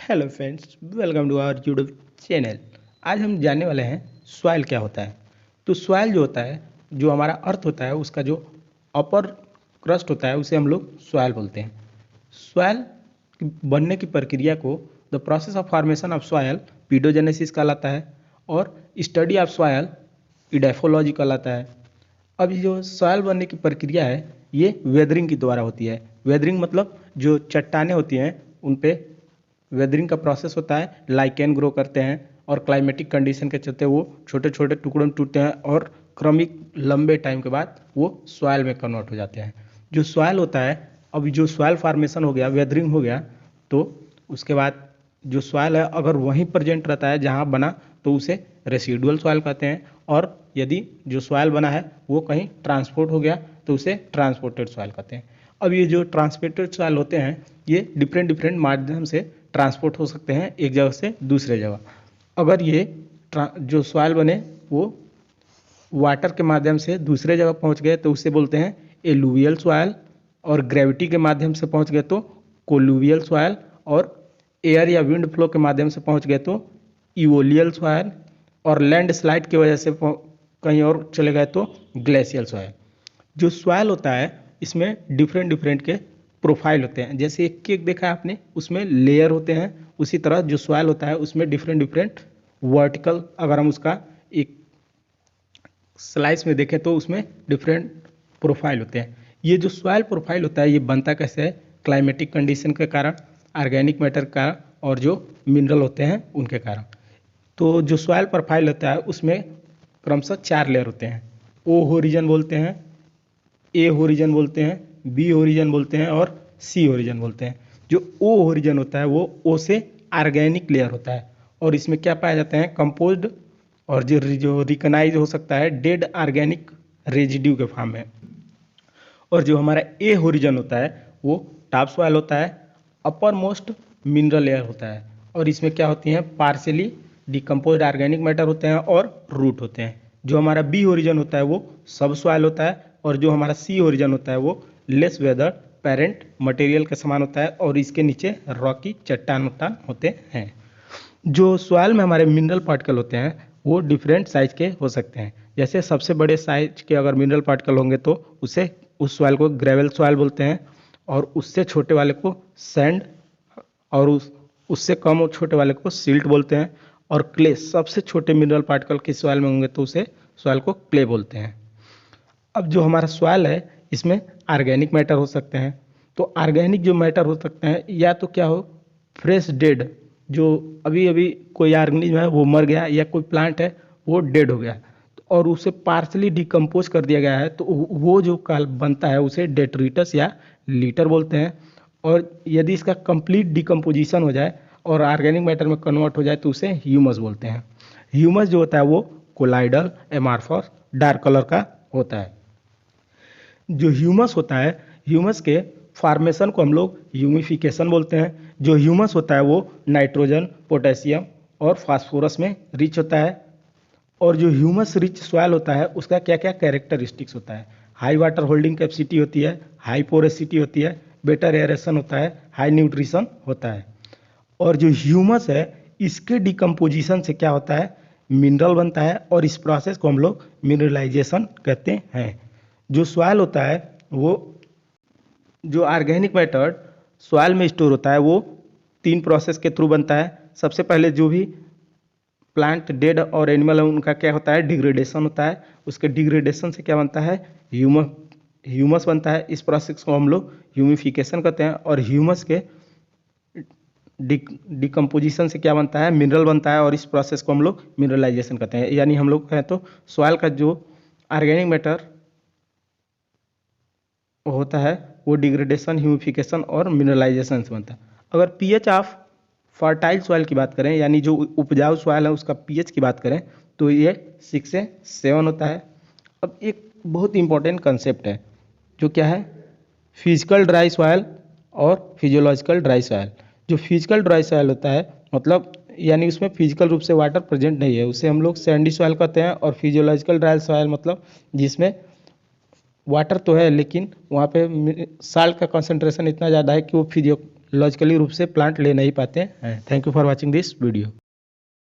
Hello friends, welcome to our YouTube channel. आज हम जानने वाले हैं सॉइल क्या होता है। तो सॉइल जो होता है, जो हमारा अर्थ होता है, उसका जो अपर क्रस्ट होता है उसे हम लोग सॉइल बोलते हैं। सॉइल बनने की प्रक्रिया को the process of formation of soil paedogenesis कहलाता है और स्टडी ऑफ सॉइल इडेफोलॉजी कहलाता है। अब ये जो सॉइल बनने की प्रक्रिया है ये वेदरिंग के द्वारा होती है। वेदरिंग मतलब जो चट्टानें होती हैं उन पे वेदरिंग का प्रोसेस होता है। लाइकेन ग्रो करते हैं और क्लाइमेटिक कंडीशन के चलते वो छोटे छोटे टुकड़ों में टूटते हैं और क्रमिक लंबे टाइम के बाद वो सॉइल में कन्वर्ट हो जाते हैं। जो सॉइल होता है, अब जो सॉइल फॉर्मेशन हो गया, वेदरिंग हो गया, तो उसके बाद जो सॉइल है अगर वहीं प्रेजेंट रहता है जहाँ बना तो उसे रेसिडुअल सॉइल कहते हैं। और यदि जो सॉइल बना है वो कहीं ट्रांसपोर्ट हो गया तो उसे ट्रांसपोर्टेड सॉइल कहते हैं। अब ये जो ट्रांसपोर्टेड सॉइल होते हैं ये डिफरेंट डिफरेंट माध्यम से ट्रांसपोर्ट हो सकते हैं एक जगह से दूसरे जगह। अगर ये जो सॉइल बने वो वाटर के माध्यम से दूसरे जगह पहुंच गए तो उसे बोलते हैं एलुवियल सॉइल, और ग्रेविटी के माध्यम से पहुंच गए तो कोलुवियल सॉइल, और एयर या विंड फ्लो के माध्यम से पहुंच गए तो इवोलियल सॉइल, और लैंड स्लाइड की वजह से कहीं और चले गए तो ग्लेशियल सॉइल। जो सॉइल होता है इसमें डिफरेंट डिफरेंट के प्रोफाइल होते हैं। जैसे एक केक देखा आपने, उसमें लेयर होते हैं, उसी तरह जो सॉइल होता है उसमें डिफरेंट डिफरेंट वर्टिकल, अगर हम उसका एक स्लाइस में देखें तो उसमें डिफरेंट प्रोफाइल होते हैं। ये जो सॉइल प्रोफाइल होता है ये बनता कैसे है? क्लाइमेटिक कंडीशन के कारण, ऑर्गेनिक मैटर का, और जो मिनरल होते हैं उनके कारण। तो जो सॉइल प्रोफाइल होता है उसमें क्रमशः 4 लेयर होते हैं। ओ होरिजन बोलते हैं, ए होरिजन बोलते हैं, बी होरिजन बोलते हैं और सी होरिजन बोलते हैं। जो ओ होरिजन होता है वो ओ से ऑर्गेनिक लेयर होता है और इसमें क्या पाया जाता है? कंपोज्ड, और जो रिकनाइज हो सकता है डेड ऑर्गेनिक रेजिड्यू के फॉर्म में। और जो हमारा ए होरिजन होता है वो टॉप सॉइल होता है, अपर मोस्ट मिनरल लेयर होता है, और इसमें क्या होती हैं? पार्शियली डिकम्पोज्ड ऑर्गेनिक मैटर होते हैं और रूट होते हैं। जो हमारा बी ओरिजन होता है वो सब सॉइल होता है, और जो हमारा सी ओरिजन होता है वो लेस वेदर पेरेंट मटेरियल के समान होता है, और इसके नीचे रॉकी चट्टान वट्टान होते हैं। जो सॉइल में हमारे मिनरल पार्टिकल होते हैं वो डिफरेंट साइज के हो सकते हैं। जैसे सबसे बड़े साइज के अगर मिनरल पार्टिकल होंगे तो उसे उस सॉइल को ग्रेवल सॉइल बोलते हैं, और उससे छोटे वाले को सैंड, और उससे कम और छोटे वाले को सिल्ट बोलते हैं। और क्ले, सबसे छोटे मिनरल पार्टिकल किस सॉइल में होंगे तो उसे सॉइल को क्ले बोलते हैं। अब जो हमारा सॉइल है इसमें ऑर्गेनिक मैटर हो सकते हैं। तो ऑर्गेनिक जो मैटर हो सकते हैं या तो क्या हो? फ्रेश डेड, जो अभी अभी कोई ऑर्गेनिज्म है वो मर गया, या कोई प्लांट है वो डेड हो गया और उसे पार्शली डिकम्पोज कर दिया गया है तो वो जो काल बनता है उसे डेट्रिटस या लीटर बोलते हैं। और यदि इसका कंप्लीट डिकम्पोजिशन हो जाए और ऑर्गेनिक मैटर में कन्वर्ट हो जाए तो उसे ह्यूमस बोलते हैं। ह्यूमस जो होता है वो कोलाइडल एमार्फस डार्क कलर का होता है। जो ह्यूमस होता है, ह्यूमस के फॉर्मेशन को हम लोग ह्यूमिफिकेशन बोलते हैं। जो ह्यूमस होता है वो नाइट्रोजन, पोटेशियम और फास्फोरस में रिच होता है। और जो ह्यूमस रिच सॉइल होता है उसका क्या क्या कैरेक्टरिस्टिक्स होता है? हाई वाटर होल्डिंग कैपेसिटी होती है, हाई पोरेसिटी होती है, बेटर एरेशन होता है, हाई न्यूट्रिशन होता है। और जो ह्यूमस है इसके डिकम्पोजिशन से क्या होता है? मिनरल बनता है, और इस प्रोसेस को हम लोग मिनरलाइजेशन कहते हैं। जो सॉइल होता है वो, जो ऑर्गेनिक मैटर सॉइल में स्टोर होता है वो 3 प्रोसेस के थ्रू बनता है। सबसे पहले जो भी प्लांट डेड और एनिमल है उनका क्या होता है? डिग्रेडेशन होता है। उसके डिग्रेडेशन से क्या बनता है? ह्यूमस बनता है। इस प्रोसेस को हम लोग ह्यूमिफिकेशन कहते हैं। और ह्यूमस के डिकम्पोजिशन से क्या बनता है? मिनरल बनता है, और इस प्रोसेस को हम लोग मिनरलाइजेशन कहते हैं। यानी हम लोग कहें तो सॉइल का जो ऑर्गेनिक मैटर होता है वो डिग्रेडेशन, ह्यूमिफिकेशन और मिनरलाइजेशन से बनता है। अगर पीएच ऑफ फर्टाइल सॉइल की बात करें, यानी जो उपजाऊ सॉइल है उसका पीएच की बात करें तो ये 6 से 7 होता है। अब एक बहुत इंपॉर्टेंट कंसेप्ट है जो क्या है? फिजिकल ड्राई सॉइल और फिजियोलॉजिकल ड्राई सॉइल। जो फिजिकल ड्राई सॉइल होता है मतलब यानी उसमें फिजिकल रूप से वाटर प्रेजेंट नहीं है, उसे हम लोग सैंडी सॉइल कहते हैं। और फिजियोलॉजिकल ड्राई सॉइल मतलब जिसमें वाटर तो है लेकिन वहाँ पे साल्ट का कंसंट्रेशन इतना ज़्यादा है कि वो लॉजिकली रूप से प्लांट ले नहीं पाते हैं। Thank you for watching this video.